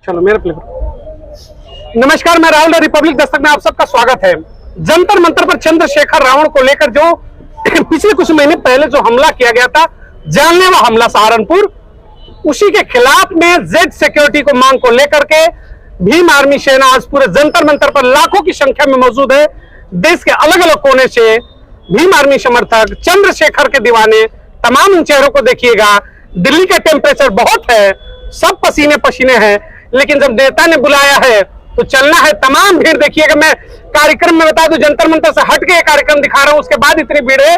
चलो मेरा प्ले करो। नमस्कार, मैं राहुल, रिपब्लिक दस्तक में आप सबका स्वागत है। जंतर मंतर पर चंद्रशेखर रावण को लेकर जो पिछले कुछ महीने पहले जो हमला किया गया था, जानलेवा हमला सहारनपुर, उसी के खिलाफ में जेड सिक्योरिटी को मांग को लेकर के भीम आर्मी सेना आज पूरे जंतर मंतर पर लाखों की संख्या में मौजूद है। देश के अलग अलग कोने से भीम आर्मी समर्थक, चंद्रशेखर के दीवाने, तमाम इन चेहरों को देखिएगा। दिल्ली का टेम्परेचर बहुत है, सब पसीने पसीने हैं, लेकिन जब नेता ने बुलाया है तो चलना है। तमाम भीड़ देखिएगा। मैं कार्यक्रम में बता दूं, जंतर मंतर से हट के कार्यक्रम दिखा रहा हूं, उसके बाद इतनी भीड़ है।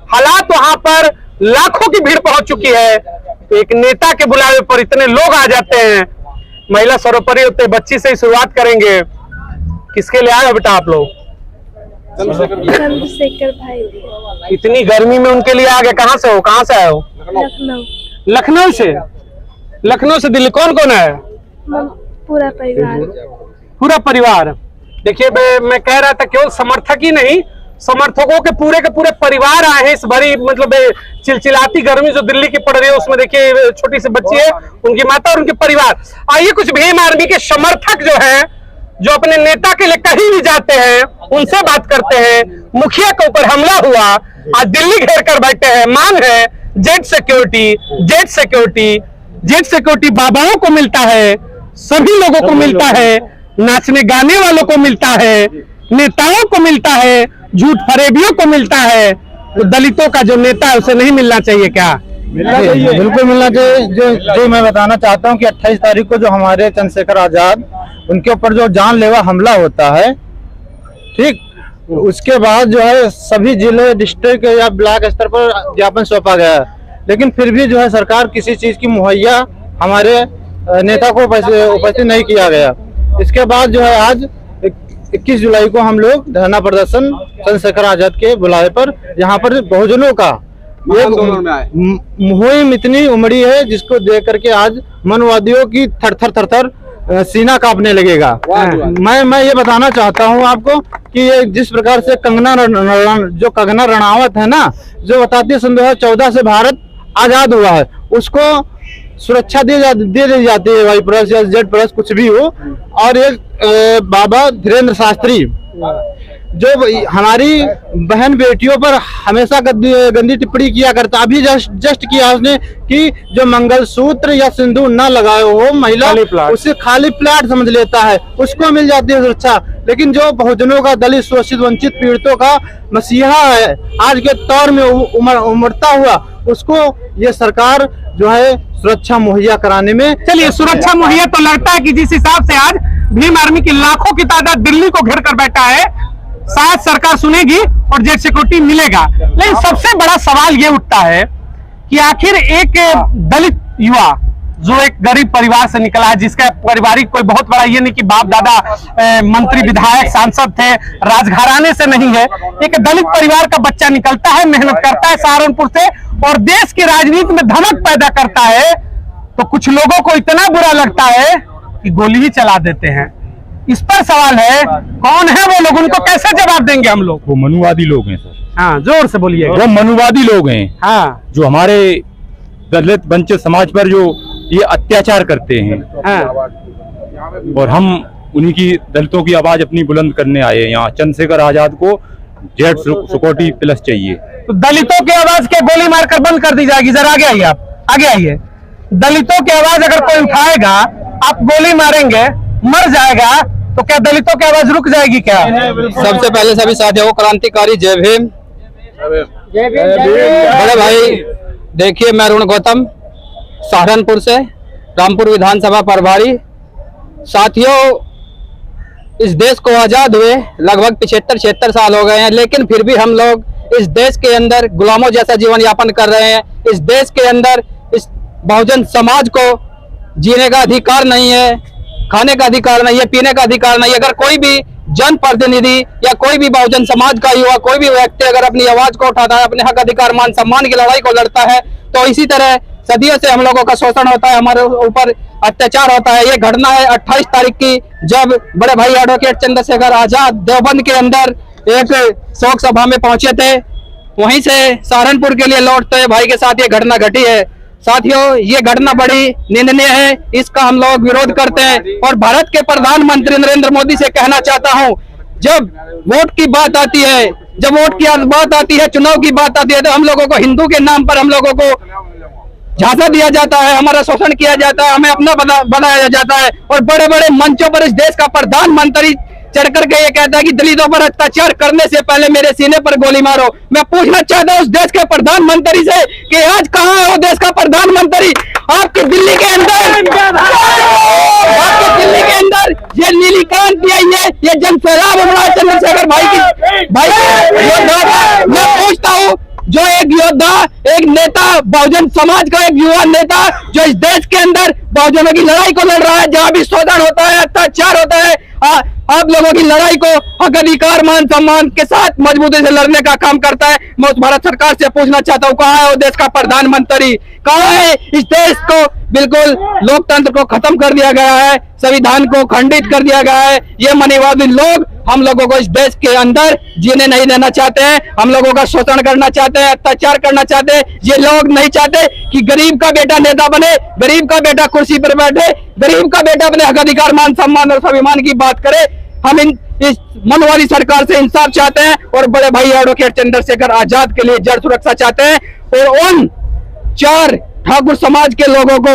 हालात वहां पर लाखों की भीड़ पहुंच चुकी है। एक नेता के बुलावे पर इतने लोग आ जाते हैं। महिला सर्वोपरि होते, बच्ची से ही शुरुआत करेंगे। किसके लिए आए हो बेटा आप लोग? चंद्रशेखर भाई। इतनी गर्मी में उनके लिए आ गए। कहाँ से हो? कहाँ से आए हो? लखनऊ। लखनऊ से? लखनऊ से दिल्ली कौन कौन है? पूरा परिवार। पूरा परिवार। देखिए, मैं कह रहा था केवल समर्थक ही नहीं, समर्थकों के पूरे परिवार आए हैं। इस भरी मतलब चिलचिलाती गर्मी जो दिल्ली की पड़ रही है, उसमें देखिए छोटी सी बच्ची है, उनकी माता और उनके परिवार। आइए कुछ भीम आर्मी के समर्थक जो है, जो अपने नेता के लिए कहीं भी जाते हैं, उनसे बात करते हैं। मुखिया के ऊपर हमला हुआ, आज दिल्ली घेर कर बैठे हैं। मांग है Z security, Z security, Z security. बाबाओं को मिलता है, सभी लोगों को मिलता है, नाचने गाने वालों को मिलता है, नेताओं को मिलता है, झूठ फरेबियों को मिलता है। तो दलितों का जो नेता है उसे नहीं मिलना चाहिए क्या? मिलना चाहिए, बिल्कुल मिलना चाहिए। जो मैं बताना चाहता हूं कि 28 तारीख को जो हमारे चंद्रशेखर आजाद, उनके ऊपर जो जानलेवा हमला होता है, ठीक, उसके बाद जो है सभी जिले, डिस्ट्रिक्ट या ब्लॉक स्तर पर ज्ञापन सौंपा गया है, लेकिन फिर भी जो है सरकार किसी चीज की मुहैया हमारे नेता को उपस्थित नहीं किया गया। इसके बाद जो है आज 21 जुलाई को हम लोग धरना प्रदर्शन चंद्रशेखर आजाद के बुलावे पर, यहाँ पर बहुजनों का मुहिम इतनी उमड़ी है, जिसको देख करके आज मनवादियों की थर सीना कांपने लगेगा। मैं ये बताना चाहता हूँ आपको कि ये जिस प्रकार से कंगना रनावत है ना, जो बताती है सन 2014 से भारत आजाद हुआ है, उसको सुरक्षा दे दी जाती है, वाई प्लस या जेड प्लस कुछ भी हो। और एक बाबा धीरेन्द्र शास्त्री जो हमारी बहन बेटियों पर हमेशा गंदी टिप्पणी किया करता, अभी जस्ट किया उसने कि जो मंगलसूत्र या सिंदूर न लगाए हो महिला, उसे खाली प्लाट समझ लेता है, उसको मिल जाती है सुरक्षा। लेकिन जो बहुजनों का, दलित, शोषित, वंचित, पीड़ितों का मसीहा है आज के तौर में उमड़ता हुआ, उसको ये सरकार जो है सुरक्षा मुहैया कराने में, चलिए सुरक्षा मुहैया तो लगता है कि जिस हिसाब से आज भीम आर्मी की लाखों की तादाद दिल्ली को घेर कर बैठा है, शायद सरकार सुनेगी और जेड सिक्योरिटी मिलेगा। लेकिन सबसे बड़ा सवाल ये उठता है कि आखिर एक दलित युवा जो एक गरीब परिवार से निकला है, जिसका पारिवारिक कोई बहुत बड़ा ये नहीं कि बाप दादा मंत्री, विधायक, सांसद थे, राजघराने से नहीं है, एक दलित परिवार का बच्चा निकलता है, मेहनत करता है सहारनपुर से और देश की राजनीति में धमक पैदा करता है, तो कुछ लोगों को इतना बुरा लगता है कि गोली ही चला देते हैं। इस पर सवाल है, कौन है वो लोग, उनको कैसे जवाब देंगे हम लोग? वो मनुवादी लोग हैं सर। हाँ, जोर से बोलिए। वो मनुवादी लोग हैं, हाँ, जो हमारे दलित वंचित समाज पर जो ये अत्याचार करते हैं, हाँ। और हम उन्हीं की, दलितों की आवाज अपनी बुलंद करने आए हैं यहाँ। चंद्रशेखर आजाद को जेड सिक्योरिटी प्लस चाहिए। तो दलितों की आवाज के गोली मारकर बंद कर दी जाएगी? जरा आगे आइए, आप आगे आइए। दलितों की आवाज अगर कोई उठाएगा, आप गोली मारेंगे, मर जाएगा, तो क्या दलितों की आवाज रुक जाएगी क्या? सबसे पहले सभी साथियों को क्रांतिकारी जय भीम। बड़े भाई, देखिए मैं अरुण गौतम, सहारनपुर से, रामपुर विधानसभा प्रभारी। साथियों, इस देश को आजाद हुए लगभग 75-76 साल हो गए हैं, लेकिन फिर भी हम लोग इस देश के अंदर गुलामों जैसा जीवन यापन कर रहे हैं। इस देश के अंदर इस बहुजन समाज को जीने का अधिकार नहीं है, खाने का अधिकार नहीं है, पीने का अधिकार नहीं है। अगर कोई भी जनप्रतिनिधि या कोई भी बहुजन समाज का युवा, कोई भी व्यक्ति अगर अपनी आवाज को उठाता है, अपने हक, अधिकार, मान सम्मान की लड़ाई को लड़ता है, तो इसी तरह सदियों से हम लोगों का शोषण होता है, हमारे ऊपर अत्याचार होता है। ये घटना है 28 तारीख की, जब बड़े भाई एडवोकेट चंद्रशेखर आजाद देवबंद के अंदर एक शोक सभा में पहुंचे थे, वहीं से सहारनपुर के लिए लौटते भाई के साथ ये घटना घटी है। साथियों, ये घटना बड़ी निंदनीय है, इसका हम लोग विरोध करते हैं और भारत के प्रधानमंत्री नरेंद्र मोदी से कहना चाहता हूं, जब वोट की बात आती है, जब वोट की बात आती है, चुनाव की बात आती है, तो हम लोगों को हिंदू के नाम पर हम लोगों को झांसा दिया जाता है, हमारा शोषण किया जाता है, हमें अपना बनाया जाता है और बड़े बड़े मंचों पर इस देश का प्रधानमंत्री चढ़ करके ये कहता है कि दलितों पर अत्याचार करने से पहले मेरे सीने पर गोली मारो। मैं पूछना चाहता हूँ उस देश के प्रधानमंत्री से कि आज कहाँ है वो देश का प्रधानमंत्री? आपकी दिल्ली के अंदर ये नीली क्रांति आई है, ये जन सैलाब उमड़ा चंद्रशेखर भाई मैं पूछता हूँ, जो एक योद्धा, एक नेता, बहुजन समाज का एक युवा नेता जो इस देश के अंदर बहुजनों की लड़ाई को लड़ रहा है, जहाँ भी शोषण होता है, अत्याचार होता है, आप लोगों की लड़ाई को हक अधिकार मान सम्मान के साथ मजबूती से लड़ने का काम करता है। मैं उस भारत सरकार से पूछना चाहता हूँ, कहाँ है वो देश का प्रधानमंत्री? कहाँ है? इस देश को बिल्कुल लोकतंत्र को खत्म कर दिया गया है, संविधान को खंडित कर दिया गया है। ये मनीवादी लोग हम लोगों को इस देश के अंदर जीने नहीं देना चाहते हैं, हम लोगों का शोषण करना चाहते हैं, अत्याचार करना चाहते हैं। ये लोग नहीं चाहते कि गरीब का बेटा नेता बने, गरीब का बेटा कुर्सी पर बैठे, गरीब का बेटा अपने हक अधिकार मान सम्मान और स्वाभिमान की बात करे। हम इस मनवादी सरकार से इंसाफ चाहते हैं और बड़े भाई एडवोकेट चंद्रशेखर आजाद के लिए जड़ सुरक्षा चाहते हैं और उन 4 ठाकुर समाज के लोगों को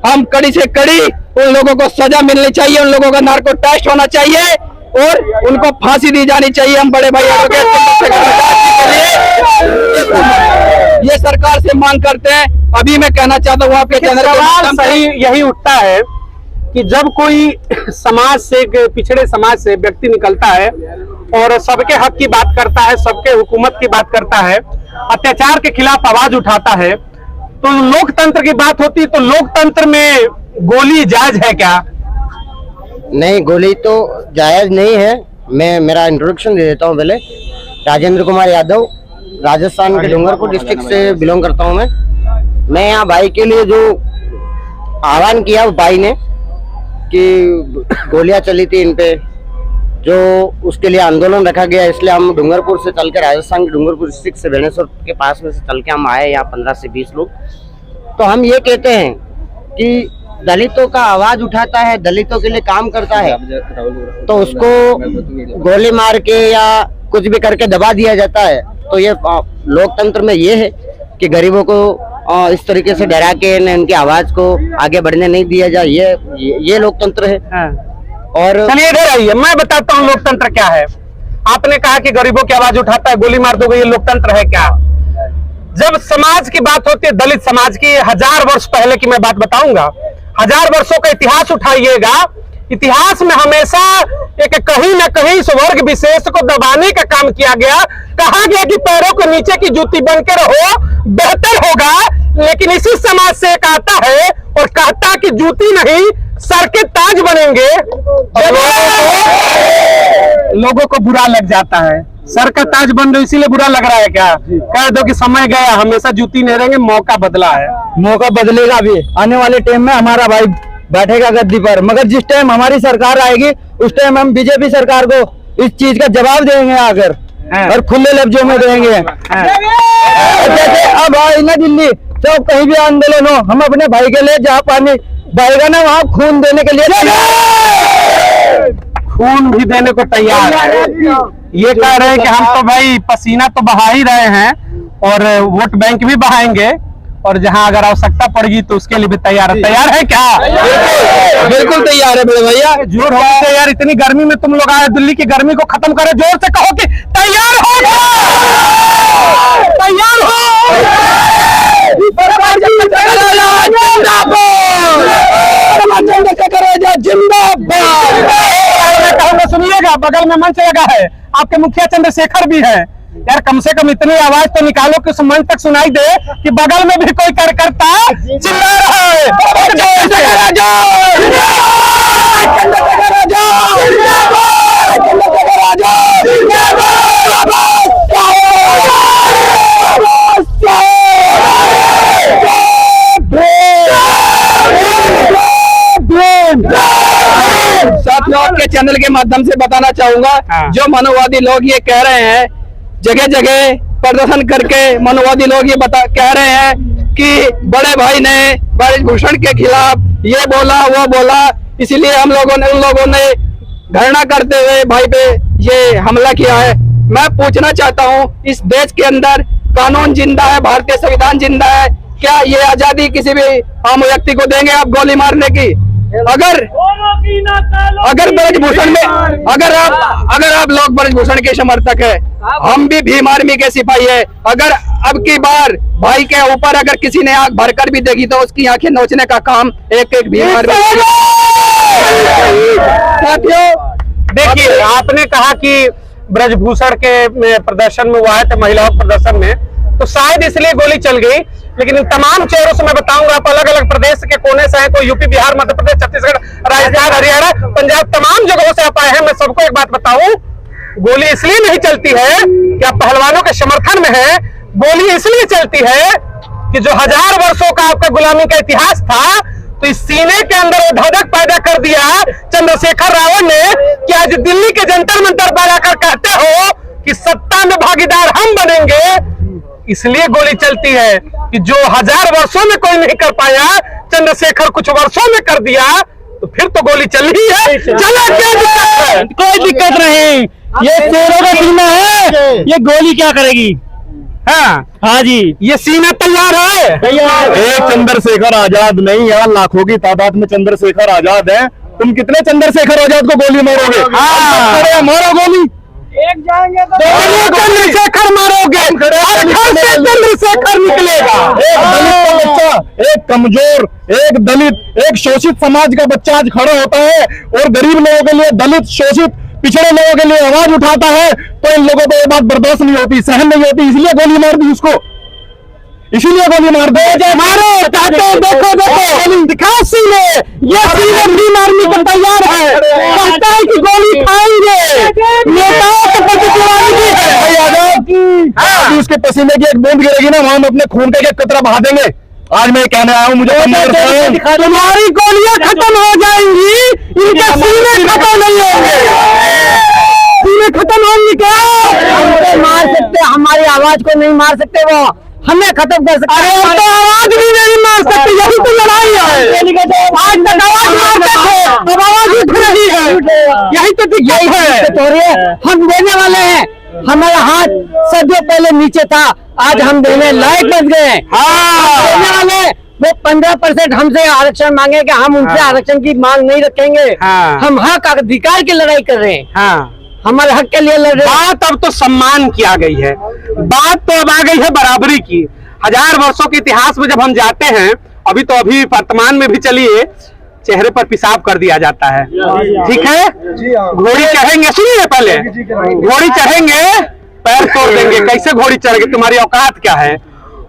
हम कड़ी से कड़ी, उन लोगों को सजा मिलनी चाहिए, उन लोगों का नार्को टेस्ट होना चाहिए और उनको फांसी दी जानी चाहिए। हम बड़े भाई एडवोकेट चंद्रशेखर आजाद के लिए ये सरकार से मांग करते हैं। अभी मैं कहना चाहता हूँ आपके चैनल सवाल सही यही उठता है कि जब कोई समाज से, पिछड़े समाज से व्यक्ति निकलता है और सबके हक की बात करता है, सबके हुकूमत की बात करता है, अत्याचार के खिलाफ आवाज उठाता है, तो लोकतंत्र की बात होती है, तो लोकतंत्र में गोली जायज है क्या? नहीं, गोली तो जायज नहीं है। मैं मेरा इंट्रोडक्शन दे देता हूँ पहले। राजेंद्र कुमार यादव, राजस्थान के डूंगरपुर डिस्ट्रिक्ट से बिलोंग करता हूँ मैं यहाँ भाई के लिए जो आह्वान किया उस भाई ने कि गोलियां चली थी इन पे, जो उसके लिए आंदोलन रखा गया, इसलिए हम डूंगरपुर से चल के, राजस्थान के डूंगरपुर डिस्ट्रिक्ट से बेनेश्वर के पास में से चल के हम आए यहाँ 15 से 20 लोग। तो हम ये कहते हैं कि दलितों का आवाज उठाता है, दलितों के लिए काम करता है, तो उसको गोली मार के या कुछ भी करके दबा दिया जाता है। तो ये लोकतंत्र में ये है कि गरीबों को इस तरीके से डरा के उनकी आवाज को आगे बढ़ने नहीं दिया जाए, ये लोकतंत्र है। और चलिए इधर आइए, मैं बताता हूँ लोकतंत्र क्या है। आपने कहा कि गरीबों की आवाज उठाता है, गोली मार दोगे, ये लोकतंत्र है क्या? जब समाज की बात होती है, दलित समाज की, 1000 वर्ष पहले की मैं बात बताऊंगा। 1000 वर्षों का इतिहास उठाइएगा, इतिहास में हमेशा एक कहीं न कहीं इस वर्ग विशेष को दबाने का काम किया गया। कहा गया कि पैरों के नीचे की जूती बन के रहो, बेहतर होगा। लेकिन इसी समाज से एक आता है और कहता कि जूती नहीं, सर के ताज बनेंगे। लोगों को बुरा लग जाता है, सर का ताज बन रहे इसीलिए बुरा लग रहा है क्या? कह दो कि समय गया, हमेशा जूती नहीं रहेंगे, मौका बदला है। मौका बदलेगा भी, आने वाले टाइम में हमारा भाई बैठेगा गद्दी पर, मगर जिस टाइम हमारी सरकार आएगी उस टाइम हम बीजेपी सरकार को इस चीज का जवाब देंगे आकर, और खुले लफ्जों में देंगे। जैसे अब आई ना दिल्ली, तो कहीं भी आंदोलन हो, हम अपने भाई के लिए जहाँ पानी बहेगा ना वहाँ खून देने के लिए खून भी देने को तैयार है। ये कह रहे हैं कि हम तो भाई पसीना तो बहा ही रहे हैं और वोट बैंक भी बहाएंगे, और जहां अगर आवश्यकता पड़ेगी तो उसके लिए भी तैयार है। तैयार है क्या? बिल्कुल तैयार है बड़े भैया। जोर हो तैयार। इतनी गर्मी में तुम लोग आए, दिल्ली की गर्मी को खत्म करे, जोर से कहो कि तैयार हो, तैयार हो। जिंदाबाद। सुनिएगा, बगल में मंच लगा है, आपके मुखिया चंद्रशेखर भी है। यार कम से कम इतनी आवाज तो निकालो कि उस मंच तक सुनाई दे कि बगल में भी कोई कार्यकर्ता चिल्ला रहा है। साथियों, आपके चैनल के माध्यम से बताना चाहूंगा, जो मनोवादी लोग ये कह रहे हैं, जगह जगह प्रदर्शन करके मनोवादी लोग ये कह रहे हैं कि बड़े भाई ने ब्रजभूषण के खिलाफ ये बोला वो बोला, इसलिए हम लोगों ने उन लोगों ने धरना करते हुए भाई पे ये हमला किया है। मैं पूछना चाहता हूँ, इस देश के अंदर कानून जिंदा है, भारतीय संविधान जिंदा है, क्या ये आजादी किसी भी आम व्यक्ति को देंगे आप गोली मारने की? अगर ब्रजभूषण में अगर आप लोग ब्रजभूषण के समर्थक है, हम भी भीम आर्मी के सिपाही है, अगर अब की बार भाई के ऊपर अगर किसी ने आंख भरकर भी देखी तो उसकी आंखें नोचने का काम एक भीम आर्मी। साथियों देखिए, आपने कहा कि ब्रजभूषण के प्रदर्शन में वो आए थे, महिलाओं प्रदर्शन में, तो शायद इसलिए गोली चल गई। लेकिन इन तमाम चेहरों से मैं बताऊंगा, आप अलग अलग प्रदेश के कोने से हैं, कोई यूपी, बिहार, मध्य प्रदेश, छत्तीसगढ़, राजस्थान, हरियाणा, पंजाब, तमाम जगहों से आप आए हैं। मैं सबको एक बात बताऊं, गोली इसलिए नहीं चलती है कि आप पहलवानों के समर्थन में है, गोली इसलिए चलती है कि जो 1000 वर्षों का आपका गुलामी का इतिहास था, तो इस सीने के अंदर वो धधक पैदा कर दिया चंद्रशेखर रावण ने कि आज दिल्ली के जंतर मंतर पर आकर कहते हो कि सत्ता में भागीदार हम बनेंगे। इसलिए गोली चलती है कि जो 1000 वर्षों में कोई नहीं कर पाया, चंद्रशेखर कुछ वर्षों में कर दिया, तो फिर तो गोली चल ही है। चला, क्या दिक्कत है? कोई दिक्कत नहीं, ये शेरों का सीना है, ये गोली क्या करेगी? हाँ जी, ये सीना तैयार है। एक चंद्रशेखर आजाद नहीं, यहाँ लाखों की तादाद में चंद्रशेखर आजाद है। तुम कितने चंद्रशेखर आजाद को गोली मारोगे? मारो गोली, एक जाएंगे तो चंद्रशेखर मारोगे, चंद्रशेखर निकलेगा। एक दलित का बच्चा, एक कमजोर, एक दलित, एक शोषित समाज का बच्चा आज खड़ा होता है और गरीब लोगों के लिए, दलित, शोषित, पिछड़े लोगों के लिए आवाज उठाता है, तो इन लोगों को ये बात बर्दाश्त नहीं होती, सहन नहीं होती, इसलिए गोली मार दी उसको, इसीलिए गोली मार दो। मारो, देखो दिखाओ सीने, ये सीने भीम आर्मी को तैयार है, कहता है कि गोली खाएंगे, नेताओं को प्रतिक्रिया भी है। अभी उसके पसीने की एक बूंद गिरेगी ना, हम अपने खून का एक कतरा बहा देंगे। आज मैं कहने आया हूँ, मुझे तुम्हारी गोलियां खत्म हो जाएंगी, इनके सीने खत्म नहीं होंगे। सीने खत्म होंगे क्या? हमको मार सकते, हमारी आवाज को नहीं मार सकते, वो हमें खत्म कर सकते। अरे अब तो आवाज भी नहीं मार सकते, यही तो लड़ाई है। आज तक आवाज मारते थे, अब आवाज उठ रही है, यही तो दिक्कत है। हम देने वाले हैं, हमारा हाथ सदियों पहले नीचे था, आज हम देने लायक बन गए। देने वाले वो 15% हमसे आरक्षण मांगे कि हम उनसे आरक्षण की मांग नहीं रखेंगे। हम हक अधिकार की लड़ाई कर रहे हैं, हमारे हक के लिए लड़ रहे हैं। बात अब तो सम्मान की आ गई है, बात तो अब आ गई है बराबरी की। 1000 वर्षों के इतिहास में जब हम जाते हैं, अभी तो अभी वर्तमान में भी चलिए, चेहरे पर पेशाब कर दिया जाता है, ठीक है? घोड़ी चढ़ेंगे, सुनिए पहले, घोड़ी चढ़ेंगे, पैर तोड़ देंगे। कैसे घोड़ी चढ़ेगी? तुम्हारी औकात क्या है?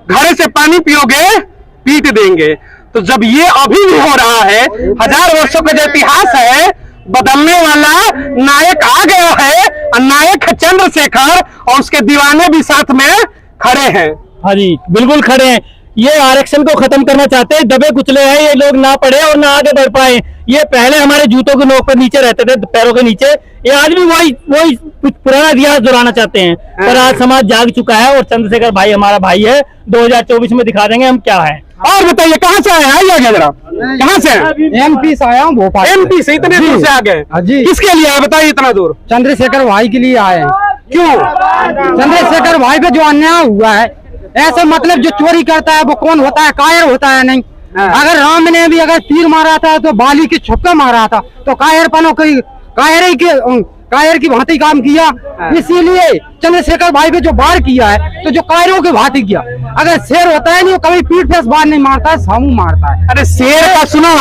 घड़े से पानी पियोगे, पीट देंगे। तो जब ये अभी भी हो रहा है, 1000 वर्षों का जो इतिहास है, बदलने वाला नायक आ गया है, और नायक है चंद्रशेखर, और उसके दीवाने भी साथ में खड़े हैं। हाँ जी, बिल्कुल खड़े हैं। ये आरक्षण को खत्म करना चाहते हैं, दबे कुचले हैं ये लोग, ना पढ़े और ना आगे बढ़ पाए। ये पहले हमारे जूतों के नोक पर नीचे रहते थे, पैरों के नीचे, ये आज भी वही कुछ पुराना इतिहास दोहराना चाहते हैं। पर आज समाज जाग चुका है और चंद्रशेखर भाई हमारा भाई है। 2024 में दिखा देंगे हम क्या है। और बताइए कहाँ से आए हैं? आइए जरा, कहाँ से? MP से आया हूँ, भोपाल। MP से इतने दूर से आ गए? जी। किसके लिए आए बताइए इतना दूर? चंद्रशेखर भाई के लिए आए हैं। क्यों? चंद्रशेखर भाई पे जो अन्याय हुआ है, ऐसा मतलब जो चोरी करता है वो कौन होता है? कायर होता है नहीं। अगर राम ने भी अगर तीर मारा था तो बाली की छक्का मारा था, तो कायर की भांति काम किया। इसीलिए चंद्रशेखर भाई पे जो वार किया है, तो जो कायरों की भांति किया। अगर शेर होता है नहीं, वो कभी पीठ पे वार नहीं मारता है, सामू मारता है। अरे शेर का सुनो,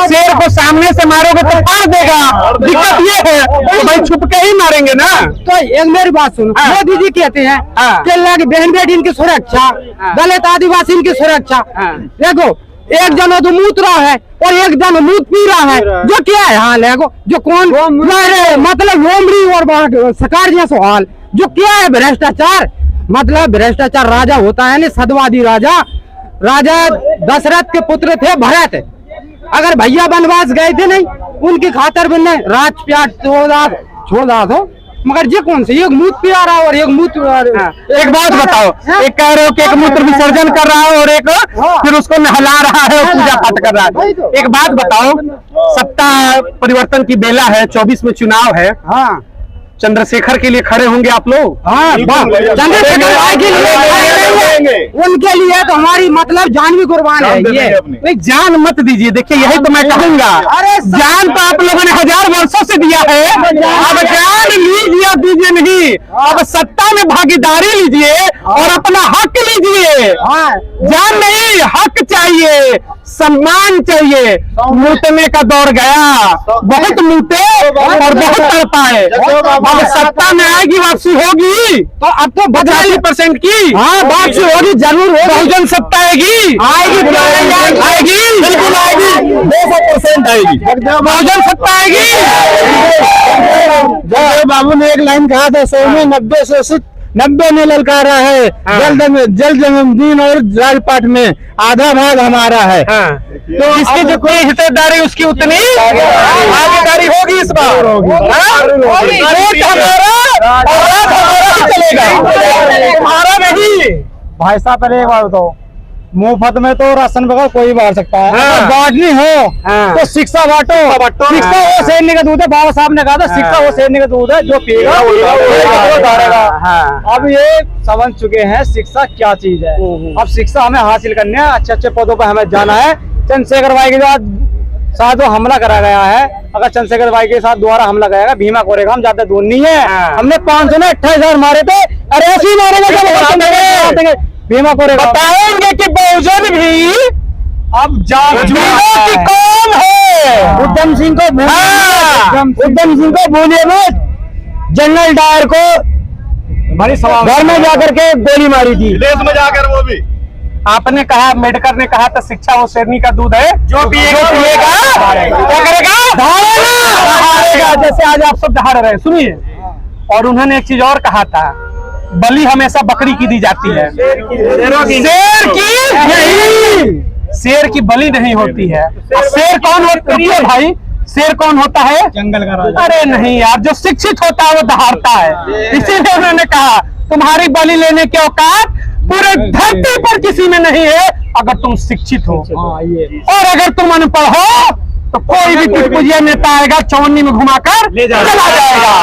शेर को सामने से मारोगे तो मार देगा। दिक्कत ये है तो भाई छुप के ही मारेंगे ना। तो एक मेरी बात सुनो, मोदी जी कहते हैं कि अल्लाह की बहन बेटी इनकी सुरक्षा, दलित आदिवासी इनकी सुरक्षा। देखो, एक जन तो मूत रहा है और एक जन मूत पी रहा है, जो क्या है हाल है? जो कौन मतलब लोमड़ी और सरकार जैसा हाल, जो क्या है? भ्रष्टाचार। मतलब भ्रष्टाचार राजा होता है ना, सदवादी राजा। राजा दशरथ के पुत्र थे भरत। अगर भैया वनवास गए थे नहीं, उनकी खातर बनने राजप्याट छोड़ रहा था, मगर ये कौन से, एक मूत पिया रहा है और एक मूत एक बात बताओ, एक कह रहे हो कि एक मूत्र विसर्जन कर रहा है और एक फिर उसको नहला रहा है और पूजा पाठ कर रहा है। एक बात बताओ, सत्ता परिवर्तन की बेला है, 24 में चुनाव है। हाँ चंद्रशेखर के लिए खड़े होंगे आप लोग? हाँ, चंद्रशेखर भाई के लिए, उनके लिए तो हमारी मतलब जान भी कुर्बान है। ये नहीं, जान मत दीजिए। देखिए, यही तो मैं कहूंगा, जान तो आप लोगों ने 1000 वर्षों से दिया है, अब जान लीजिए, अब दीजिए नहीं। अब सत्ता में भागीदारी लीजिए और अपना हक लीजिए। जान नहीं, हक चाहिए, सम्मान चाहिए। मूतने का दौर गया, बहुत मूते और बहुत तड़पाए। अब सत्ता में आएगी, वापसी होगी तो अब तो 85% की वापसी होगी, जरूर होगी। बहुजन सत्ता आएगी, आएगी, बिल्कुल आएगी, 200% आएगी, बहुजन सत्ता आएगी। बाबू ने एक लाइन कहा था, 100 में 90 शोषित, 90 ने ललकारा है। जल जन्मदिन और राजपाट में आधा भाग हमारा है। तो इसकी जितनी हिस्सेदारी उसकी उतनी भागीदारी होगी इस बार। वोट हमारा और राज हमारा चलेगा, तुम्हारा नहीं। भाई साहब पहले एक बार बताओ, मुफ्त में तो राशन वगैरह कोई बांट सकता है, अगर बांटनी हो तो शिक्षा बांटो। शिक्षा वो सैन्य का दूध है, बाबा साहब ने कहा था, शिक्षा वो सैन्य का दूध है, जो पिएगा वो दारेगा। अब ये समझ चुके हैं शिक्षा क्या चीज है। अब शिक्षा हमें हासिल करनी है, अच्छे अच्छे पदों पर हमें जाना है। चंद्रशेखर भाई के साथ जो हमला करा गया है, अगर चंद्रशेखर भाई के साथ दोबारा हमला करेगा, भीमा कोरेगा, हम ज्यादा दूर नहीं है। हमने 528,000 मारे थे, अरे ऐसे ही मारेंगे भीमा कोरेगा। बताएंगे कि बहुजन भी अब की कौन है। उद्धम सिंह को भूलिए मत, जनरल डायर को घर में जाकर के गोली मारी थी, विदेश में जाकर वो भी। आपने कहा, अम्बेडकर ने कहा था, शिक्षा वो शेरनी का दूध है, जो पिएगा क्या करेगा, धारेगा। जैसे आज आप सब दहाड़ रहे, सुनिए। और उन्होंने एक चीज और कहा था, बलि हमेशा बकरी की दी जाती है, शेर की नहीं, शेर की बलि नहीं होती है। शेर कौन होता है भाई? शेर कौन होता है? जंगल का राजा। अरे नहीं यार, जो शिक्षित होता है वो दहाड़ता है। इसीलिए उन्होंने कहा, तुम्हारी बलि लेने की औकात पूरे धरती पर किसी में नहीं है, अगर तुम शिक्षित हो। और अगर तुम अनपढ़ हो तो कोई भी टुटपुजिया नेता आएगा, चौनी में घुमाकर चला जाएगा।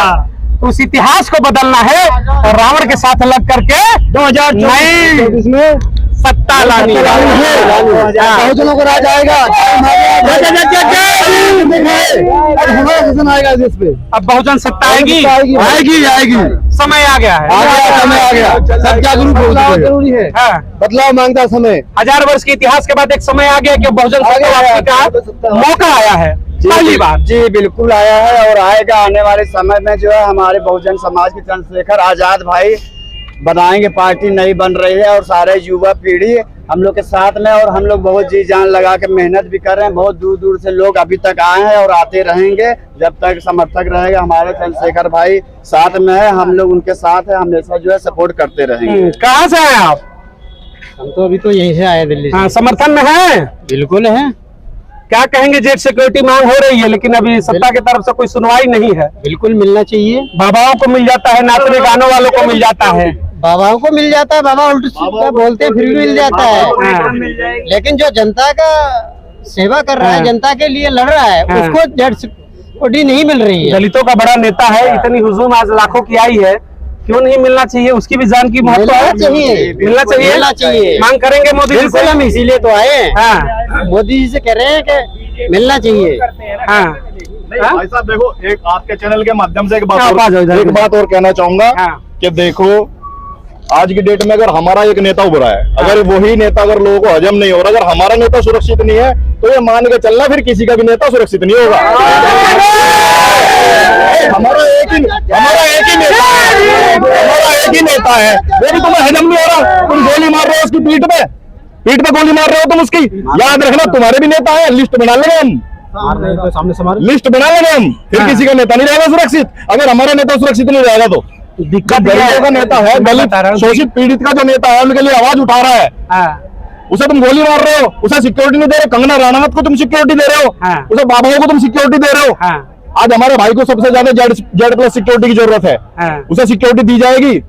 तो उस इतिहास को बदलना है और रावण के साथ लग करके 2024 में सत्ता लानी है। बहुजनों को राज आएगा, आएगा जिस पे अब बहुजन सत्ता आएगी, आएगी। समय आ गया है, समय आ गया, सब जागरूक हो जरूरी है। बदलाव मांगता समय। 1000 वर्ष के इतिहास के बाद एक समय आ गया कि बहुजन सत्ता वापसी का मौका आया है। पहली बार जी बिल्कुल आया है और आएगा। आने वाले समय में जो है हमारे बहुजन समाज के चंद्रशेखर आजाद भाई बनाएंगे, पार्टी नई बन रही है और सारे युवा पीढ़ी हम लोग के साथ में, और हम लोग बहुत जी जान लगा के मेहनत भी कर रहे हैं। बहुत दूर दूर से लोग अभी तक आए हैं और आते रहेंगे जब तक समर्थक रहेगा। हमारे चंद्रशेखर भाई साथ में है, हम लोग उनके साथ है, हमेशा जो है सपोर्ट करते रहेंगे। कहाँ से आए आप? हम तो अभी तो यहीं से आए दिल्ली से। हाँ, समर्थन में है? बिल्कुल है। क्या कहेंगे? जेट सिक्योरिटी मांग हो रही है, लेकिन अभी सत्ता की तरफ से कोई सुनवाई नहीं है। बिल्कुल मिलना चाहिए। बाबाओं को मिल जाता है, नाचने गानों वालों को मिल जाता है, बाबाओं को मिल जाता है, बाबा उल्टी सीधा बोलते हैं फिर भी मिल जाता है। लेकिन जो जनता का सेवा कर रहा है, जनता के लिए लड़ रहा है, उसको जेट सिक्योरिटी नहीं मिल रही है। दलितों का बड़ा नेता है, इतनी हुजूम आज लाखों की आई है, क्यों नहीं मिलना चाहिए? उसकी भी जान की महत्व है, मिलना चाहिए। मांग करेंगे मोदी जी से, हम इसीलिए तो आए हैं। हाँ, मोदी जी से कह रहे हैं कि मिलना चाहिए। हाँ, भाई साहब देखो, एक आपके चैनल के माध्यम से एक हाँ, बात और कहना चाहूंगा कि देखो, आज की डेट में अगर हमारा एक नेता उभरा है, अगर वही नेता अगर लोगों को हजम नहीं हो रहा, अगर हमारा नेता सुरक्षित नहीं है, तो ये मान के चलना फिर किसी का भी नेता सुरक्षित नहीं होगा। हमारा एक ही नेता है, वो भी तुम्हें हजम नहीं हो रहा, तुम गोली मार रहे हो उसकी पीठ पे गोली मार रहे हो तुम उसकी। याद रखना, तुम्हारे भी नेता है, लिस्ट बना लेंगे हम, लिस्ट बना लेंगे हम, फिर किसी का नेता नहीं रहेगा सुरक्षित। अगर हमारा नेता सुरक्षित नहीं रहेगा तो दिक्कत गरीबों का नेता है, दलित शोषित पीड़ित का जो नेता है, उनके लिए आवाज उठा रहा है, उसे तुम गोली मार रहे हो, उसे सिक्योरिटी नहीं दे रहे हो। कंगना राणावत को तुम सिक्योरिटी दे रहे हो, उसे बाबाओं को तुम सिक्योरिटी दे रहे हो। आज हमारे भाई को सबसे ज्यादा जेड प्लस सिक्योरिटी की जरूरत है, हाँ। उसे सिक्योरिटी दी जाएगी।